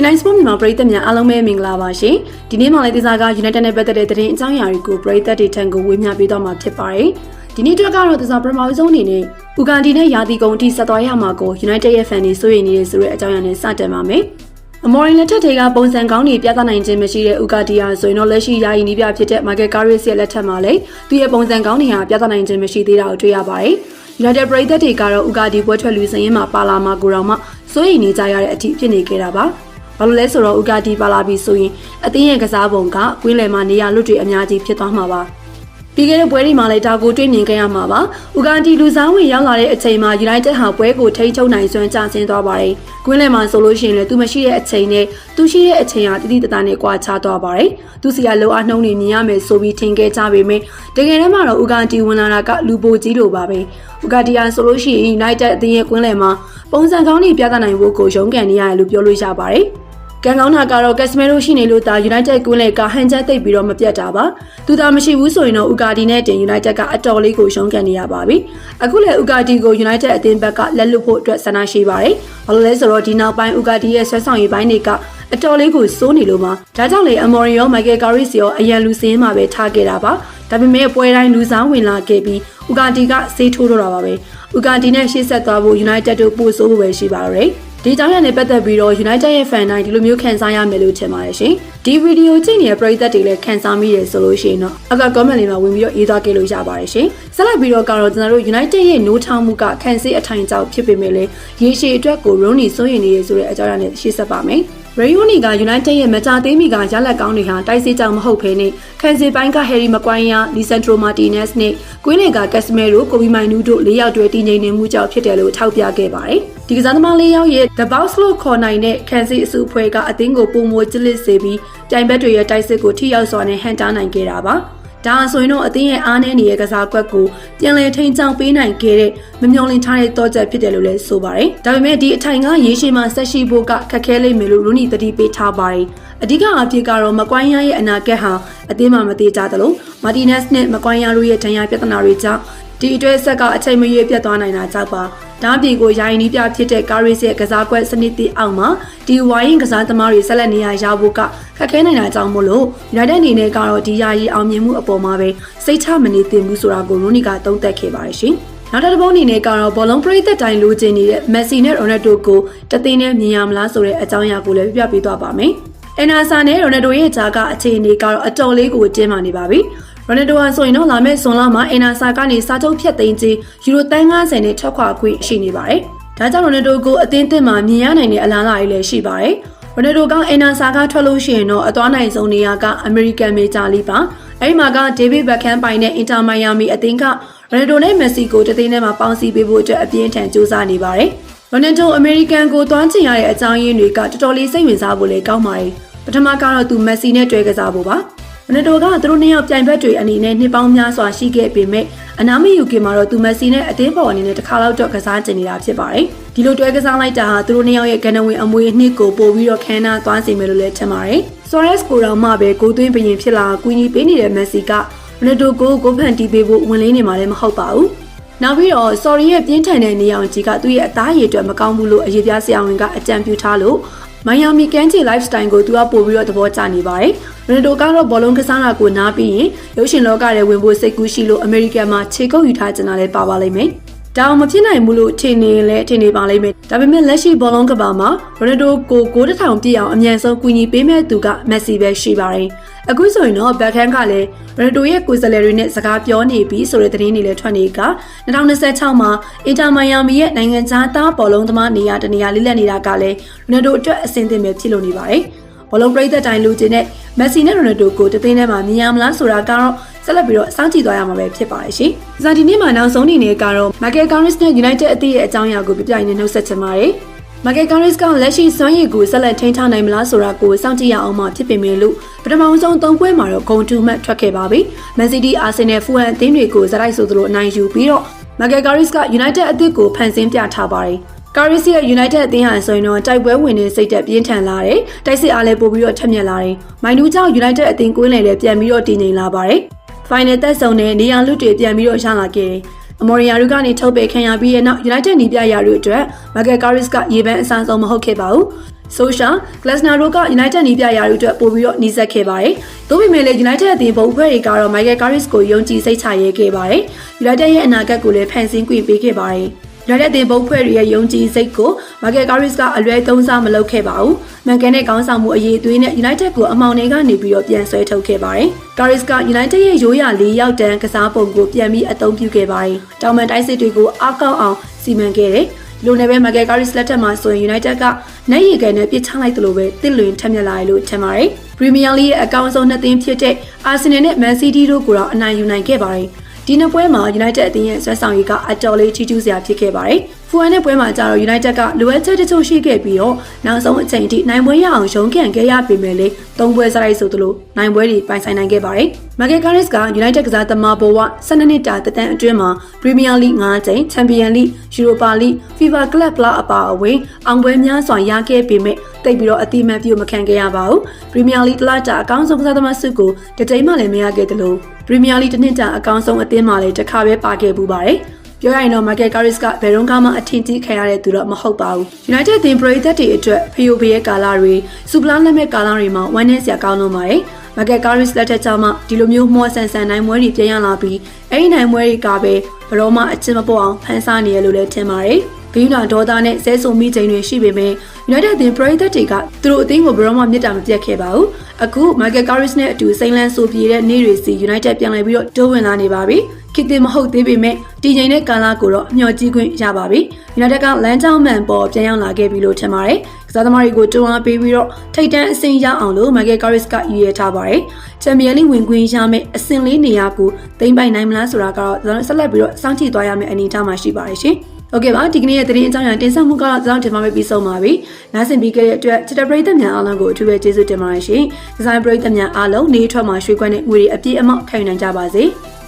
Line Sport မြန်မာပရိသတ်များအားလုံးပဲမင်္ဂလာပါရှင်။ဒီနေ့မှလည်းဒီစားက United နဲ့ပတ်သက်တဲ့သတင်းအကြောင်းအရာတွေကိုပရိသတ်တွေထံကိုဝေမျှပေးတော့မှာဖြစ်ပါတယ်။ဒီနေ့အတွက်ကတော့ဒီစားပထမဆုံးအနေနဲ့ဥကန်ဒီနဲ့ယာတီကုံအထိဆက်သွားရမှာကို United ရဲ့ fan တွေစိုးရိမ်နေတဲ့ဆိုတဲ့အကြောင်းအရာနဲ့စတင်ပါမယ်။အမော်ရင်လက်ထက်တွေကပုံစံကောင်းတွေပြသနိုင်ခြင်းမရှိတဲ့ဥကာဒီယာဆိုရင်တော့လက်ရှိယာယီနီးပြဖြစ်တဲ့ Michael Carrick ရဲ့လက်ထက်မှာလည်းသူ့ရဲ့ပုံစံကောင်းတွေဟာပြသနိုင်ခြင်းမရှိသေးတာကိုတွေ့ရပါတယ်။ United ပရိသတ်တွေကတော့ဥကာဒီပွဲထွက်လူစင်ရင်မှာပါလာမှာကိုတော့မှစိုးရိမ်နေကြရတဲ့အထိဖြစ်နေခဲ့တာပါ။ဘာလို့လဲဆိုတော့ဥကာဒီပါလာပြီဆိုရင်အသင်းရဲ့ကစားပုံကကွင်းလယ်မှာနေရာလွတ်တွေအများကြီးဖြစ်သွားမှာပါပြီးခဲ့တဲ့ပွဲတွေမှာလည်းဒါကိုတွေ့မြင်ခဲ့ရမှာပါဥကာဒီလူစားဝင်ရောက်လာတဲ့အချိန်မှာ United ဟာပွဲကိုထိန်းချုပ်နိုင်စွမ်းကျဆင်းသွားပါတယ်ကွင်းလယ်မှာဆိုလို့ရှိရင်လည်းသူမရှိတဲ့အချိန်နဲ့သူရှိတဲ့အချိန်ဟာတိတိတသားနဲ့ကွာခြားသွားပါတယ်သူစီကလောအားနှုံးနေမြင်ရမယ်ဆိုပြီးထင်ခဲ့ကြပေမယ့်တကယ်တမ်းမှာတော့ဥကာဒီဝင်လာတာကလူပိုကြီးလိုပါပဲဥကာဒီယာဆိုလို့ရှိရင် United အသင်းရဲ့ကွင်းလယ်မှာပုံစံကောင်းတွေပြသနိုင်ဖို့ကိုရုန်းကန်နေရတယ်လို့ပြောလို့ရပါတယ်ကံကောင်းတာကတော့ကက်စမဲရိုရှိနေလို့ဒါ United ကွင်းလယ်ကဟန်ချက်သိပ်ပြီးတော့မပြတ်တာပါသူသာမရှိဘူးဆိုရင်တော့ဥကာဒီနဲ့တင် United ကအတော်လေးကိုရှုံးကန်နေရပါပြီအခုလည်းဥကာဒီကို United အသင်းဘက်ကလက်လွတ်ဖို့အတွက်ဆန္ဒရှိပါတယ်ဘာလို့လဲဆိုတော့ဒီနောက်ပိုင်းဥကာဒီရဲ့ဆွဲဆောင်ရေးပိုင်းတွေကအတော်လေးကိုစိုးနေလို့မှာဒါကြောင့်လေအမော်ရီယော Michael Carrick ရောအရန်လူစင်းမှာပဲထားခဲ့တာပါဒါပေမဲ့ပွဲတိုင်းလူစားဝင်လာခဲ့ပြီးဥကာဒီကဆေးထိုးတော့တာပါပဲဥကာဒီနဲ့ရှေ့ဆက်သွားဖို့ United တို့ပို့ဆိုးဖို့ပဲရှိပါတော့တယ်ဒီကြောင့်ရတဲ့ပတ်သက်ပြီးတော့ United ရဲ့ fan တိုင်းဒီလိုမျိုးခံစားရမယ်လို့ထင်ပါတယ်ရှင်။ဒီဗီဒီယိုကြည့်နေတဲ့ပရိသတ်တွေလည်းခံစားမိတယ်ဆိုလို့ရှိရင်တော့အောက်က comment လေးမှာဝင်ပြီးတော့ရေးသားခဲ့လို့ရပါတယ်ရှင်။ဆက်လက်ပြီးတော့ကတော့ကျွန်တော်တို့ United ရဲ့နိုးထောင်မှုကခံစစ်အထိုင်ကြောင့်ဖြစ်ပေမဲ့လည်းရေရှည်အတွက်ကို Rooney စိုးရိမ်နေရဆိုတဲ့အကြောင်းအရာနဲ့ရှင်းဆက်ပါမယ်။ Rooney က United ရဲ့မကြာသေးမီကရလက်ကောင်းတွေဟာတိုက်စစ်ကြောင်မဟုတ်ဘဲနဲ့ခံစစ်ပိုင်းက Harry Maguire, Lisandro Martinez နဲ့ကွင်းလယ်က Casemiro, Kobe Mainoo တို့၄ယောက်တွဲတည်ငြိမ်နေမှုကြောင့်ဖြစ်တယ်လို့ထောက်ပြခဲ့ပါတယ်။ဒီကစားသမား၄ယောက်ရဲ့ The Box လို့ခေါ်နိုင်တဲ့ခံစစ်အစုအဖွဲ့ကအသင်းကိုပုံမွေကျလစ်စေပြီးပြိုင်ဘက်တွေရဲ့တိုက်စစ်ကိုထိရောက်စွာနဲ့ဟန်တားနိုင်ခဲ့တာပါ။ဒါဆိုရင်တော့အသင်းရဲ့အားနည်းနေတဲ့ကစားကွက်ကိုပြန်လည်ထိန်းချောင်းပေးနိုင်ခဲ့တဲ့မမျှော်လင့်ထားတဲ့တော့ချက်ဖြစ်တယ်လို့လည်းဆိုပါတယ်။ဒါပေမဲ့ဒီအထိုင်ကရေရှည်မှာဆက်ရှိဖို့ကခက်ခဲလိမ့်မယ်လို့ Rooney သတိပေးထားပါတယ်။အဓိကအဖြစ်ကတော့မကွိုင်းယားရဲ့အနာဂတ်ဟာအသင်းမှာမသေးကြသလို Martinez နဲ့မကွိုင်းယားတို့ရဲ့ဒဏ်ရာပြဿနာတွေကြောင့်ဒီအတွက်ဆက်ကအချိန်မရွေးပြတ်သွားနိုင်တာကြောင့်ပါဒါအပြင်ကိုယာယီနီးပြဖြစ်တဲ့ Carrick ရဲ့ကစားကွက်စနစ်တိအောက်မှာဒီဝိုင်းကစားသမားတွေဆက်လက်နေရာရဖို့ကခက်ခဲနိုင်တာကြောင့်မို့လို့ United အနေနဲ့ကတော့ဒီယာယီအောင်မြင်မှုအပေါ်မှာပဲစိတ်ချမနေသင့်ဘူးဆိုတာကို Rooney ကသုံးသပ်ခဲ့ပါတယ်ရှင်နောက်တစ်ပုံအနေနဲ့ကတော့ဘောလုံးပရိသတ်တိုင်းလိုချင်နေတဲ့ Messi နဲ့ Ronaldo ကိုတသိန်းနဲ့မြင်ရမလားဆိုတဲ့အကြောင်းအရာကိုလည်းပြပြပေးသွားပါမယ်။ Enasa နဲ့ Ronaldo ရဲ့ဂျာကအခြေအနေကတော့အတော်လေးကိုတင်းမာနေပါပြီ။ Ronaldo ဟာဆိုရင်တော့လာမယ့်ဇွန်လမှာ Enasa ကနေစာချုပ်ဖြတ်သိမ်းခြင်းယူရိုသန်း50နဲ့ထွက်ခွာခွင့်ရှိနေပါတယ်။ဒါကြောင့် Ronaldo ကိုအသင်းသစ်မှာမြင်ရနိုင်တဲ့အလားအလာတွေလည်းရှိပါတယ်။ Ronaldo က Enasa ကထွက်လို့ရှိရင်တော့အသွားနိုင်ဆုံးနေရာက American Major League ပါ။အဲဒီမှာက David Beckham ပိုင်တဲ့ Inter Miami အသင်းက Ronaldo နဲ့ Messi ကိုတသိန်းထဲမှာပေါင်းစည်းပေးဖို့အတွက်အပြင်းထန်ကြိုးစားနေပါတယ်။ Ronaldo American ကိုသွားချင်ရတဲ့အကြောင်းရင်းတွေကတော်တော်လေးစိတ်ဝင်စားဖို့လည်းကောင်းပါတယ်။ပထမကတော့သူ Messi နဲ့တွဲကစားဖို့ပါ။ Ronaldo ကသူတို့နှစ်ယောက်ပြိုင်ဘက်တွေအနေနဲ့နှစ်ပေါင်းများစွာရှိခဲ့ပေမဲ့အနာမယူခင်မှာတော့သူ Messi နဲ့အသင်းပေါ်အနေနဲ့တစ်ခါလောက်တော့ကစားကျင်နေတာဖြစ်ပါတယ်။ဒီလိုတွဲကစားလိုက်တာဟာသူတို့နှစ်ယောက်ရဲ့ကဏ္ဍဝင်အမွေနှစ်ကိုပို့ပြီးတော့ခမ်းနားသွားစေမယ်လို့လည်းထင်ပါတယ်။ Suarez ကိုတော့မှပဲဂိုးသွင်းဘရင်ဖြစ်လာကူညီပေးနေတဲ့ Messi က Ronaldo ကိုဂိုးဖန်တီးပေးဖို့ဝင်လေးနေမှာလည်းမဟုတ်ပါဘူး။နောက်ပြီးတော့ Sorry ရဲ့ပြင်းထန်တဲ့နေအောင်ကြီးကသူ့ရဲ့အသားရည်အတွက်မကောင်းဘူးလို့အရေးပြဆရာဝန်ကအကြံပြုထားလို့Miami ကမ်းခြေ lifestyle ကိုသူကပို့ပြီးတော့သဘောကျနေပါတယ်။ Ronaldo ကတော့ဘောလုံးကစားတာကိုနားပြီးရင်ရုပ်ရှင်လောကထဲဝင်ဖို့စိတ်ကူးရှိလို့ American မှာခြေကုပ်ယူထားကြတာလည်းပါပါလိမ့်မယ်။ဒါအောင်မဖြစ်နိုင်ဘူးလို့ထင်နေလဲထင်နေပါလိမ့်မယ်။ဒါပေမဲ့လက်ရှိဘောလုံးကဘာမှာ Ronaldo ကို9000ပြည့်အောင်အမြန်ဆုံးကူညီပေးမဲ့သူက Messi ပဲရှိပါတယ်။အခုဆိုရင်တော့ Beckham ကလည်း Ronaldo ရဲ့ကိုယ်စားလှယ်တွေနဲ့စကားပြောနေပြီးဆိုတဲ့သတင်းတွေလည်းထွက်နေက2026မှာ Inter Miami ရဲ့နိုင်ငံခြားသားဘောလုံးသမားနေရာတနေရာလေးလက်နေတာကလည်း Ronaldo အတွက်အဆင်သင့်ပဲဖြစ်လို့နေပါတယ်။ဘောလုံးပရိသတ်တိုင်းလူချင်းနဲ့ Messi နဲ့ Ronaldo ကိုတသိန်းထဲမှာမြင်ရမလားဆိုတာကတော့ဆက်လက်ပြီးတော့စောင့်ကြည့်သွားရမှာပဲဖြစ်ပါတယ်ရှင်။ဇာဒီနေ့မှာနောက်ဆုံးအနေနဲ့ကတော့ Michael Carrick နဲ့ United အသင်းရဲ့အကြောင်းအရာကိုပြပြရင်းနဲ့နှုတ်ဆက်ချင်ပါတယ်။ Michael Carrick ကလက်ရှိစွမ်းရည်ကိုဆက်လက်ထိန်းထားနိုင်မလားဆိုတာကိုစောင့်ကြည့်ရအောင်မှဖြစ်ပေမဲ့လို့ပထမဆုံး3ပွဲမှာတော့ဂုဏ်တူမှတ်ထွက်ခဲ့ပါပြီ။ Man City, Arsenal, Fulham အသင်းတွေကိုဇာတိုက်ဆိုသလိုအနိုင်ယူပြီးတော့ Michael Carrick က United အသင်းကိုဖန်ဆင်းပြထားပါတယ်။ Carrick ရဲ့ United အသင်းဟာဆိုရင်တော့တိုက်ပွဲဝင်နေစိတ်သက်ပြင်းထန်လာတယ်။တိုက်စစ်အားလည်းပို့ပြီးတော့ထက်မြက်လာတယ်။မိုင်နူးကြောင့် United အသင်းကွင်းလယ်လည်းပြန်ပြီးတော့တည်ငြိမ်လာပါတယ်။ Final သက်ဆုံးနဲ့နေရာလွတ်တွေပြန်ပြီးတော့ရလာခဲ့တယ်။ အမော်ရီယာတို့ကနေထုတ်ပယ်ခံရပြီးတဲ့နောက် United နီးပြရာတို့အတွက် Michael Carrick ကရေပန်းအဆန်းဆုံးမဟုတ်ခဲ့ပါဘူး။ ဆိုရှာဂလက်စနာတို့က United နီးပြရာတွေအတွက်ပို့ပြီးတော့နှီးစပ်ခဲ့ပါတယ်။သို့ပေမဲ့လည်း United အသင်းဘုံအဖွဲ့တွေကတော့ Michael Carrick ကိုယုံကြည်စိတ်ချရဲခဲ့ပါတယ်။ United ရဲ့အနာဂတ်ကိုလည်းဖန်ဆင်းခွင့်ပေးခဲ့ပါတယ်။ United အသင်းဘုံအဖွဲ့တွေရဲ့ယုံကြည်စိတ်ကို Michael Carrick ကအလွဲသုံးစားမလုပ်ခဲ့ပါဘူး။မှန်ကန်တဲ့ခေါင်းဆောင်မှုအရေးအသွေးနဲ့ United ကိုအမှောင်တွေကနေပြီးတော့ပြန်ဆွဲထုတ်ခဲ့ပါတယ်။ Carrick က United ရဲ့ရိုးရာ၄ရောက်တန်းကစားပုံကိုပြန်ပြီးအသုံးပြုခဲ့ပါတယ်။တောင်ပန်တိုက်စစ်တွေကိုအားကောင်းအောင်စီမံခဲ့တယ်။လိုနယ်ပဲ Michael Carrick လက်ထက်မှာဆိုရင် United ကနိုင်ရီကန်နဲ့ပြစ်ချလိုက်သလိုပဲတစ်လွင်ထက်မြက်လာတယ်လို့ထင်ပါတယ်။ Premier League ရဲ့အကောင်းဆုံးနှစ်သင်းဖြစ်တဲ့ Arsenal နဲ့ Man City တို့ကိုတော့အနိုင်ယူနိုင်ခဲ့ပါတယ်။ဒီနှစ်ပွဲမှာ United အသင်းရဲ့ဆွဲဆောင်ရည်ကအတော်လေးချီးကျူးစရာဖြစ်ခဲ့ပါတယ်။ Fulham နဲ့ပွဲမှာကျတော့ United ကလိုအပ်ချက်တချို့ရှိခဲ့ပြီးတော့နောက်ဆုံးအချိန်ထိနိုင်ပွဲရအောင်ရုန်းကန်ခဲ့ရပေမဲ့လည်း၃ပွဲစရိုက်ဆိုသလိုနိုင်ပွဲတွေပိုင်ဆိုင်နိုင်ခဲ့ပါတယ်။ Michael Carrick က United ကစားသမားဘဝ12နှစ်တာသက်တမ်းအတွင်းမှာ Premier League 5ကြိမ် Champions League, Europa League, FIFA Club လောက်အပါအဝင်အောင်ပွဲများစွာရခဲ့ပေမဲ့တိတ်ပြီးတော့အတိအမှန်ပြုမခံခဲ့ရပါဘူး။ Premier League တလတာအကောင်းဆုံးကစားသမားစုကိုတစ်ကြိမ်မှလည်းမရခဲ့တယ်လို့ Premier League တစ်နှစ်တာအကောင်းဆုံးအသင်းမှလည်းတစ်ခါပဲပါခဲ့ပူပါတယ်။ပြောရရင်တော့ Michael Carrick ကဘယ်တော့မှအထင်ကြီးခံရတဲ့သူတော့မဟုတ်ပါဘူး။ United အသင်းပရိသတ်တွေအတွက်ဖျို့ဖျဲကာလတွေစူပလာလက်မဲ့ကာလတွေမှာဝမ်းနည်းစရာကောင်းလို့ပါတယ်။ Michael Carrick လက်ထက်ကျမှဒီလိုမျိုးမှောဆန်ဆန်နိုင်ပွဲတွေပြန်ရလာပြီးအဲ့ဒီနိုင်ပွဲတွေကပဲဘယ်တော့မှအချစ်မပေါ်အောင်ဖန်ဆားနေရလို့လည်းထင်ပါတယ်။ဘီယူနာဒေါသနဲ့ဆဲဆုံမိချိန်တွေရှိပေမဲ့ United အသင်းပရိသတ်တွေကသူတို့အသင်းကိုဘယ်တော့မှမြတ်တာမပြတ်ခဲ့ပါဘူး။အခု Michael Carrick နဲ့အတူစိန်လန်းဆိုပြေတဲ့နေ့တွေစီ United ပြန်လည်ပြီးတော့တိုးဝင်လာနေပါပြီ။ခေတ်သစ်မဟုတ်သေးပေမဲ့တည်ငြိမ်တဲ့ကာလကိုတော့မျှော်ကြည့်ခွင့်ရပါပြီ။ United ကလမ်းကြောင်းမှန်ပေါ်ပြန်ရောက်လာခဲ့ပြီလို့ထင်ပါတယ်။ကစားသမားတွေကိုတွန်းအားပေးပြီးတော့ထိပ်တန်းအဆင့်ရအောင်လို့ Michael Carrick ကရည်ရွယ်ထားပါတယ်။ Champions League ဝင်ခွင့်ရမယ့်အဆင့်လေးနေရာကိုသိမ်းပိုက်နိုင်မလားဆိုတာကတော့ကျွန်တော်ဆက်လက်ပြီးတော့စောင့်ကြည့်သွားရမယ့်အနေအထားမှာရှိပါတယ်ရှင်။ ဟုတ်ကဲ့ပါဒီကနေ့ရဲ့သတင်းအကြောင်းအရာတင်ဆက်မှုကတော့ကျွန်တော်ဒီမှာပဲပြီးဆုံးပါပြီ။နားဆင်ပြီးခဲ့တဲ့အတွက်ချစ်တဲ့ပရိသတ်များအားလုံးကိုအထူးပဲကျေးဇူးတင်ပါတယ်ရှင်။ဒီဇိုင်းပရိသတ်များအားလုံးနေထွက်မှာရွှေခွက်နဲ့ငွေတွေအပြည့်အမောက်ခံယူနိုင်ကြပါစေ။